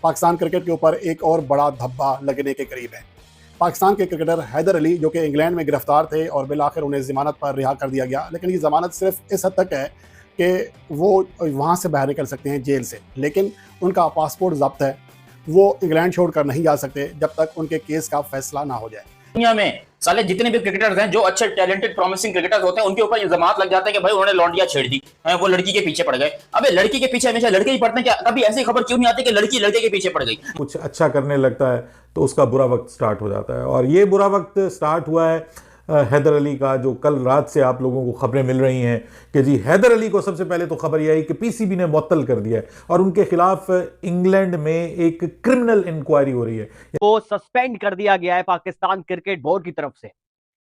Pakistan cricket के ऊपर एक और बड़ा धब्बा लगने के करीब है। पाकिस्तान के क्रिकेटर हैदर अली जो कि इंग्लैंड में गिरफ्तार थे और बिलाखिर उन्हें ज़मानत पर रिहा कर दिया गया, लेकिन ये ज़मानत सिर्फ इस हद तक है कि वो वहाँ से बाहर निकल सकते हैं जेल से, लेकिन उनका पासपोर्ट ज़ब्त है। वो इंग्लैंड छोड़कर नहीं जा सकते जब तक उनके केस का फैसला ना हो जाए। दुनिया में साले जितने भी क्रिकेटर्स हैं जो अच्छे टैलेंटेड प्रॉमिसिंग क्रिकेटर्स होते हैं उनके ऊपर इल्जामात लग जाते हैं कि भाई उन्होंने लौंडिया छेड़ दी, वो लड़की के पीछे पड़ गए। अबे लड़की के पीछे हमेशा लड़के ही पड़ते हैं क्या? कभी ऐसी खबर क्यों नहीं आती कि लड़की लड़के के पीछे पड़ गई? कुछ अच्छा करने लगता है तो उसका बुरा वक्त स्टार्ट हो जाता है, और ये बुरा वक्त स्टार्ट हुआ है हैदर अली का, जो कल रात से आप लोगों को खबरें मिल रही हैं कि जी हैदर अली को सबसे पहले तो खबर यह आई कि पीसीबी ने मुअत्तल कर दिया है और उनके खिलाफ इंग्लैंड में एक क्रिमिनल इंक्वायरी हो रही है। वो सस्पेंड कर दिया गया है पाकिस्तान क्रिकेट बोर्ड की तरफ से।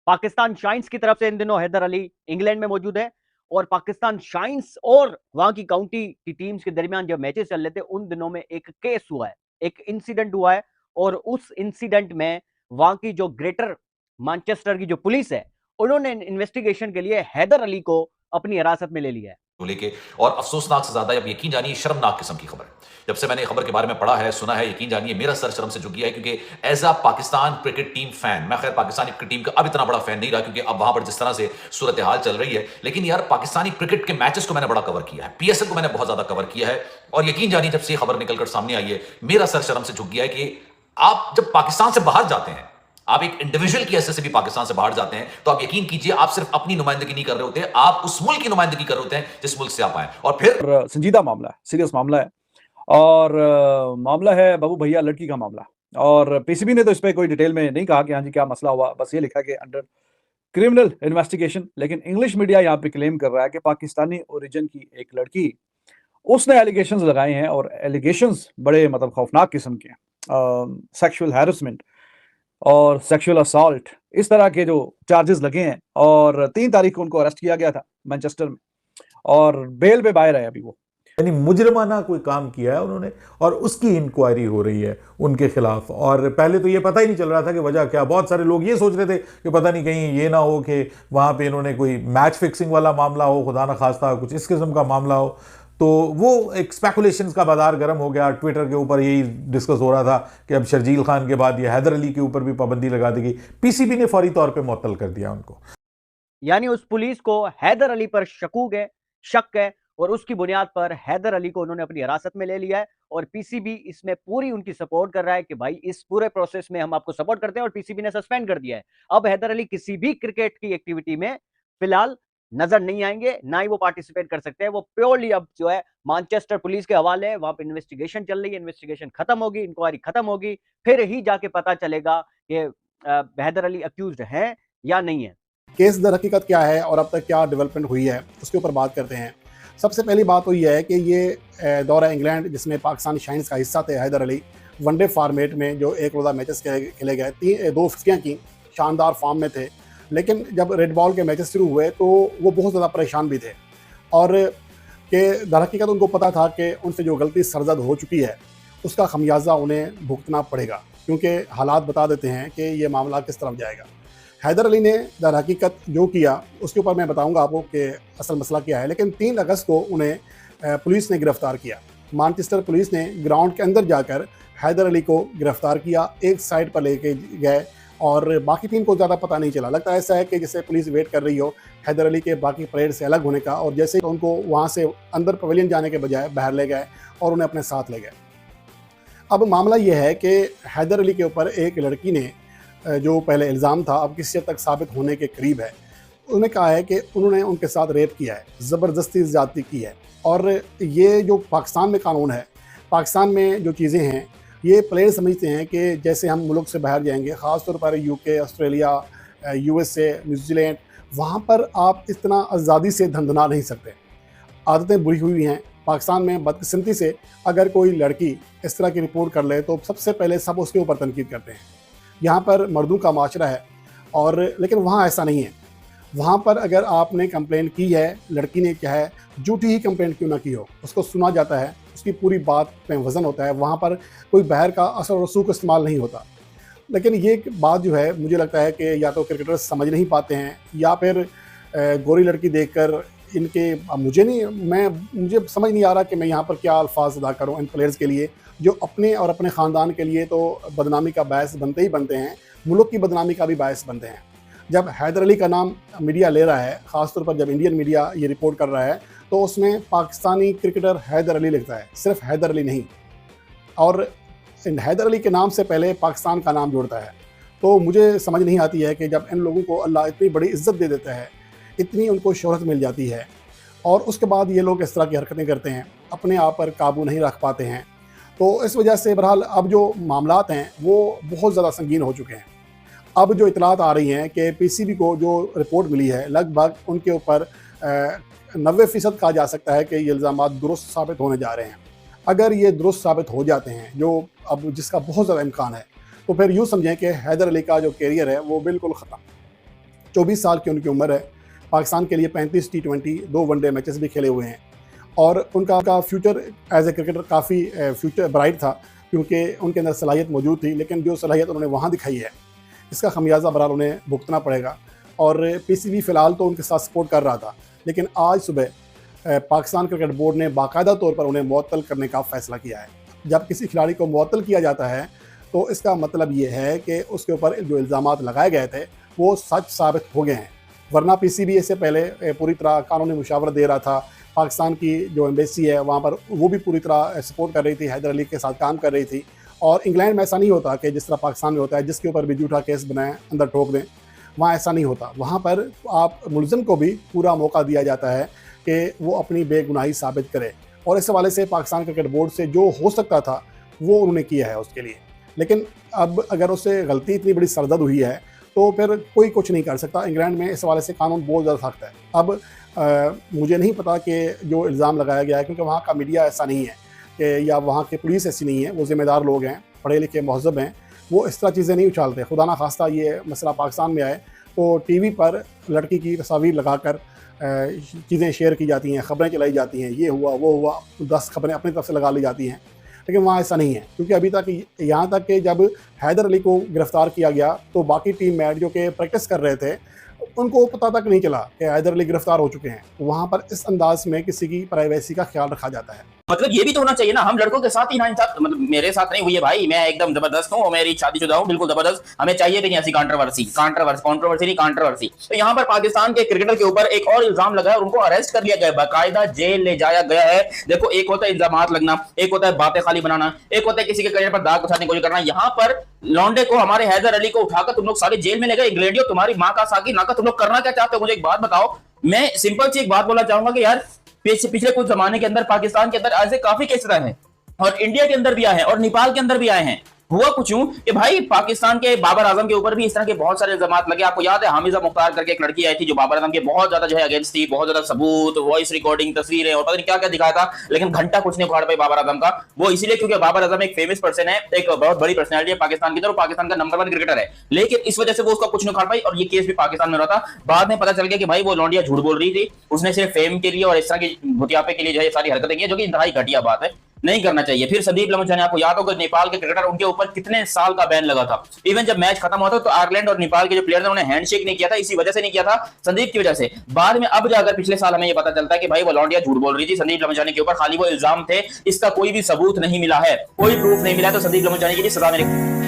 पाकिस्तान शाइन्स की तरफ से इन दिनों हैदर अली इंग्लैंड में मौजूद है और पाकिस्तान शाइन्स और वहां की काउंटी की टीम्स के दरमियान जब मैचेस चल रहे थे उन दिनों में एक केस हुआ है, एक इंसिडेंट हुआ है, और उस इंसिडेंट में वहां की जो ग्रेटर मैनचेस्टर की जो पुलिस है उन्होंने इन्वेस्टिगेशन के लिए हैदर अली को अपनी हिरासत में ले लिया है। लेके और अफसोसनाक से ज्यादा अब यकीन जानिए शर्मनाक किस्म की खबर। जब से मैंने खबर के बारे में पढ़ा है, सुना है, यकीन जानिए मेरा सर शर्म से झुक गया है, क्योंकि as a Pakistan cricket team fan, मैं खैर पाकिस्तानी क्रिकेट टीम का अब इतना बड़ा फैन नहीं रहा क्योंकि अब वहां पर जिस तरह से सूरत हाल चल रही है, लेकिन यार पाकिस्तानी क्रिकेट के मैचेस को मैंने बड़ा कवर किया है, पीएसएल को मैंने बहुत ज्यादा कवर किया है, और यकीन जानिए जब से खबर निकलकर सामने आई है मेरा सर शर्म से झुक गया है कि आप जब पाकिस्तान से बाहर जाते हैं, आप एक इंडिविजुअल की हैसियत से भी पाकिस्तान से बाहर जाते हैं, तो आप यकीन कीजिए आप सिर्फ अपनी नुमाइंदगी नहीं कर रहे होते, आप उस मुल्क की नुमाइंदगी कर रहे होते हैं जिस मुल्क से आप आए। और फिर संजीदा मामला है, सीरियस मामला है, और मामला है बाबू भैया लड़की का मामला। और पीसीबी ने तो इस पर कोई डिटेल में नहीं कहा कि हाँ जी क्या मसला हुआ, बस ये लिखा कि अंडर क्रिमिनल इन्वेस्टिगेशन। लेकिन इंग्लिश मीडिया यहाँ पे क्लेम कर रहा है कि पाकिस्तानी ओरिजिन की एक लड़की, उसने एलिगेशंस लगाए हैं, और एलिगेशंस बड़े मतलब खौफनाक किस्म के हैं, सेक्सुअल हैरेसमेंट और सेक्सुअल असॉल्ट, इस तरह के जो चार्जेस लगे हैं। और 3 तारीख को उनको अरेस्ट किया गया था मैनचेस्टर में, और बेल पे बाहर है अभी वो। यानी मुजरमाना कोई काम किया है उन्होंने, और उसकी इंक्वायरी हो रही है उनके खिलाफ। और पहले तो ये पता ही नहीं चल रहा था कि वजह क्या। बहुत सारे लोग ये सोच रहे थे कि पता नहीं कहीं ये ना हो कि वहाँ पे इन्होंने कोई मैच फिक्सिंग वाला मामला हो, खुदा ना खास्ता कुछ इस किस्म का मामला हो। तो वो एक स्पेकुलेशंस का बाजार गर्म हो गया। ट्विटर के ऊपर यही डिस्कस हो रहा था कि अब शर्जील खान के बाद ये हैदर अली के ऊपर भी पाबंदी लगा दी गई। पीसीबी ने फौरी तौर पे मुअत्तल कर दिया उनको। यानी उस पुलिस को हैदर अली पर शक है और उसकी बुनियाद पर हैदर अली को उन्होंने अपनी हिरासत में ले लिया है, और पीसीबी इसमें पूरी उनकी सपोर्ट कर रहा है कि भाई इस पूरे प्रोसेस में हम आपको सपोर्ट करते हैं, और पीसीबी ने सस्पेंड कर दिया है। अब हैदर अली किसी भी क्रिकेट की एक्टिविटी में फिलहाल नजर नहीं आएंगे, ना ही वो पार्टिसिपेट कर सकते हैं। वो प्योरली अब जो है मैनचेस्टर पुलिस के हवाले है, वहां पर इन्वेस्टिगेशन चल रही है, इन्वेस्टिगेशन खत्म होगी, इंक्वायरी खत्म होगी, फिर ही जाके पता चलेगा कि हैदर अली अक्यूज्ड है या नहीं है। केस दर हकीकत क्या है और अब तक क्या डेवलपमेंट हुई है उसके ऊपर बात करते हैं। सबसे पहली बात तो ये है कि ये दौरा इंग्लैंड जिसमें पाकिस्तान शाइन्स का हिस्सा थे हैदर अली, वनडे फॉर्मेट में जो एक रोज़ा मैचेस खेले गए, 2 फिफ्टियाँ की, शानदार फॉर्म में थे। लेकिन जब रेड बॉल के मैचेस शुरू हुए तो वो बहुत ज़्यादा परेशान भी थे, और कि दर हकीकत उनको पता था कि उनसे जो गलती सरजद हो चुकी है उसका खमियाजा उन्हें भुगतना पड़ेगा, क्योंकि हालात बता देते हैं कि ये मामला किस तरफ जाएगा। हैदर अली ने दर हकीकत जो किया उसके ऊपर मैं बताऊंगा आपको कि असल मसला क्या है। लेकिन 3 अगस्त को उन्हें पुलिस ने गिरफ्तार किया। मैनचेस्टर पुलिस ने ग्राउंड के अंदर जाकर हैदर अली को गिरफ्तार किया, एक साइड पर लेके गए, और बाकी टीम को ज़्यादा पता नहीं चला। लगता है ऐसा है कि जैसे पुलिस वेट कर रही हो हैदर अली के बाकी परेड से अलग होने का, और जैसे उनको वहाँ से अंदर पवेलियन जाने के बजाय बाहर ले गए और उन्हें अपने साथ ले गए। अब मामला ये है कि हैदर अली के ऊपर एक लड़की ने जो पहले इल्ज़ाम था अब किसी हद तक साबित होने के करीब है, उन्होंने कहा है कि उन्होंने उनके साथ रेप किया है, ज़बरदस्ती ज़्यादती की है। और ये जो पाकिस्तान में कानून है, पाकिस्तान में जो चीज़ें हैं, ये प्लेयर समझते हैं कि जैसे हम मुल्क से बाहर जाएंगे, ख़ास तौर पर यूके, ऑस्ट्रेलिया, यूएसए, न्यूजीलैंड, वहाँ पर आप इतना आज़ादी से धंधना नहीं सकते। आदतें बुरी हुई हैं। पाकिस्तान में बदकिस्मती से अगर कोई लड़की इस तरह की रिपोर्ट कर ले तो सबसे पहले सब उसके ऊपर तनकीद करते हैं। यहाँ पर मर्दों का माशरा है, और लेकिन वहाँ ऐसा नहीं है। वहाँ पर अगर आपने कंप्लेंट की है, लड़की ने क्या है झूठी ही कंप्लेंट क्यों ना की हो, उसको सुना जाता है, उसकी पूरी बात पे वज़न होता है। वहाँ पर कोई बाहर का असर रसूख इस्तेमाल नहीं होता। लेकिन ये बात जो है मुझे लगता है कि या तो क्रिकेटर्स समझ नहीं पाते हैं, या फिर गोरी लड़की देखकर इनके मुझे समझ नहीं आ रहा कि मैं यहाँ पर क्या अल्फाज अदा करूँ इन प्लेयर्स के लिए। जो अपने और अपने ख़ानदान के लिए तो बदनामी का बायस बनते ही बनते हैं, मुल्क की बदनामी का भी बायस बनते हैं। जब हैदर अली का नाम मीडिया ले रहा है, ख़ासतौर पर जब इंडियन मीडिया ये रिपोर्ट कर रहा है, तो उसमें पाकिस्तानी क्रिकेटर हैदर अली लिखता है, सिर्फ हैदर अली नहीं, और हैदर अली के नाम से पहले पाकिस्तान का नाम जोड़ता है। तो मुझे समझ नहीं आती है कि जब इन लोगों को अल्लाह इतनी बड़ी इज़्ज़त दे देता है, इतनी उनको शोहरत मिल जाती है, और उसके बाद ये लोग इस तरह की हरकतें करते हैं, अपने आप पर काबू नहीं रख पाते हैं। तो इस वजह से बहरहाल अब जो मामलात हैं वो बहुत ज़्यादा संगीन हो चुके हैं। अब जो इतलात आ रही हैं कि पीसीबी को जो रिपोर्ट मिली है, लगभग उनके ऊपर 90% कहा जा सकता है कि ये इल्ज़ामात दुरुस्त साबित होने जा रहे हैं। अगर ये दुरुस्त साबित हो जाते हैं, जो अब जिसका बहुत ज़्यादा इम्कान है, तो फिर यूँ समझें कि हैदर अली का जो कैरियर है वो बिल्कुल ख़त्म। 24 साल की उनकी उम्र है, पाकिस्तान के लिए 35 T20 2 वनडे मैचेस भी खेले हुए हैं, और उनका फ्यूचर एज ए क्रिकेटर काफ़ी फ्यूचर ब्राइट था, क्योंकि उनके अंदर सलाहियत मौजूद थी। लेकिन जो सलाहियत उन्होंने वहाँ दिखाई है, इसका खमियाजा बहरहाल उन्हें भुगतना पड़ेगा। और पीसीबी फ़िलहाल तो उनके साथ सपोर्ट कर रहा था, लेकिन आज सुबह पाकिस्तान क्रिकेट बोर्ड ने बाकायदा तौर पर उन्हें मुअत्तल करने का फ़ैसला किया है। जब किसी खिलाड़ी को मुअत्तल किया जाता है तो इसका मतलब ये है कि उसके ऊपर जो इल्ज़ामात लगाए गए थे वो सच साबित हो गए हैं। वरना पीसीबी इससे पहले पूरी तरह कानूनी मुशावरत दे रहा था। पाकिस्तान की जो एम्बेसी है वहाँ पर वो भी पूरी तरह सपोर्ट कर रही थी, हैदर अली के साथ काम कर रही थी। और इंग्लैंड में ऐसा नहीं होता कि जिस तरह पाकिस्तान में होता है, जिसके ऊपर भी झूठा केस बनाएं अंदर ठोक दें, वहाँ ऐसा नहीं होता। वहाँ पर आप मुलज़िम को भी पूरा मौका दिया जाता है कि वो अपनी बेगुनाही साबित करे, और इस हवाले से पाकिस्तान क्रिकेट बोर्ड से जो हो सकता था वो उन्होंने किया है उसके लिए। लेकिन अब अगर उससे गलती इतनी बड़ी सरदर्द हुई है तो फिर कोई कुछ नहीं कर सकता। इंग्लैंड में इस हवाले से कानून बहुत ज़्यादा सख्त है। अब मुझे नहीं पता कि जो इल्ज़ाम लगाया गया है, क्योंकि वहाँ का मीडिया ऐसा नहीं है कि, या वहाँ की पुलिस ऐसी नहीं है, वो ज़िम्मेदार लोग हैं, पढ़े लिखे महज़ब हैं, वो इस तरह चीज़ें नहीं उछालते। खुदा ना खास्ता ये मसला पाकिस्तान में आए तो टीवी पर लड़की की तस्वीर लगाकर चीज़ें शेयर की जाती हैं, ख़बरें चलाई जाती हैं, ये हुआ वो हुआ, 10 ख़बरें अपनी तरफ से लगा ली जाती हैं। लेकिन वहाँ ऐसा नहीं है, क्योंकि अभी तक यहाँ तक कि जब हैदर अली को गिरफ़्तार किया गया तो बाकी टीम मेट जो कि प्रैक्टिस कर रहे थे उनको पता तक नहीं चला कि हैदर अली गिरफ़्तार हो चुके हैं। वहाँ पर इस अंदाज में किसी की प्राइवेसी का ख्याल रखा जाता है। मतलब ये भी तो होना चाहिए ना, हम लड़कों के साथ ही ना इंसाफ, मतलब मेरे साथ नहीं हुई है भाई, मैं एकदम जबरदस्त हूँ, मेरी शादीशुदा हूँ, बिल्कुल जबरदस्त। हमें चाहिए भी नहीं ऐसी कंट्रोवर्सी नहीं, कंट्रोवर्सी। तो यहाँ पर पाकिस्तान के क्रिकेटर के ऊपर एक और इल्जाम लगा है और उनको अरेस्ट कर लिया गया है, बाकायदा जेल ले जाया गया है। देखो, एक होता है इल्जामात लगना, एक होता है बातें खाली बनाना, एक होता है किसी के करियर पर दाग उठाने की कोशिश करना। यहाँ पर लौंडे को, हमारे हैदर अली को उठाकर तुम लोग सारे जेल में ले गए। इंग्लैंडियों, तुम्हारी माँ का साकी ना का, तुम लोग करना क्या चाहते हो? मुझे एक बात बताओ। मैं सिंपल सी एक बात बोलना चाहूंगा कि यार पिछले कुछ जमाने के अंदर पाकिस्तान के अंदर ऐसे काफी केस रहे हैं, और इंडिया के अंदर भी आए हैं, और नेपाल के अंदर भी आए हैं। हुआ कुछ यूं कि भाई पाकिस्तान के बाबर आजम के ऊपर भी इस तरह के बहुत सारे इल्जामात लगे। आपको याद है हामिजा मुख्तार करके एक लड़की आई थी जो बाबर आजम के बहुत ज्यादा जो है अगेंस्ट थी, बहुत ज्यादा सबूत, वॉइस रिकॉर्डिंग, तस्वीरें और पता नहीं क्या क्या दिखाया था, लेकिन घंटा कुछ नहीं उखाड़ पाई बाबर आजम का। वो इसीलिए क्योंकि बाबर आजम एक फेमस पर्सन है, एक बहुत बड़ी पर्सनैलिटी है पाकिस्तान की तरफ, पाकिस्तान का नंबर 1 क्रिकेटर है, लेकिन इस वजह से वो उसका कुछ नहीं उखाड़ पाई, और ये केस भी पाकिस्तान में हो रहा था। बाद में पता चल गया कि भाई वो लौंडिया झूठ बोल रही थी, उसने सिर्फ फेम के लिए और इस तरह के भुतियापे के लिए जो है सारी हरकतें की, जो कि इंतहाई घटिया बात है, नहीं करना चाहिए। फिर संदीप लमचानी, आपको याद होगा नेपाल के क्रिकेटर, उनके ऊपर कितने साल का बैन लगा था। इवन जब मैच खत्म हुआ था तो आयरलैंड और नेपाल के जो प्लेयर थे उन्होंने हैंडशेक नहीं किया था, इसी वजह से नहीं किया था, संदीप की वजह से। बाद में अब जाकर पिछले साल हमें ये पता चलता है कि भाई वो लौंडिया झूठ बोल रही थी संदीप लमचानी के ऊपर, खाली वो इल्जाम थे, इसका कोई भी सबूत नहीं मिला है, कोई प्रूफ नहीं मिला है, तो संदीप लमचानी की सजा मेरे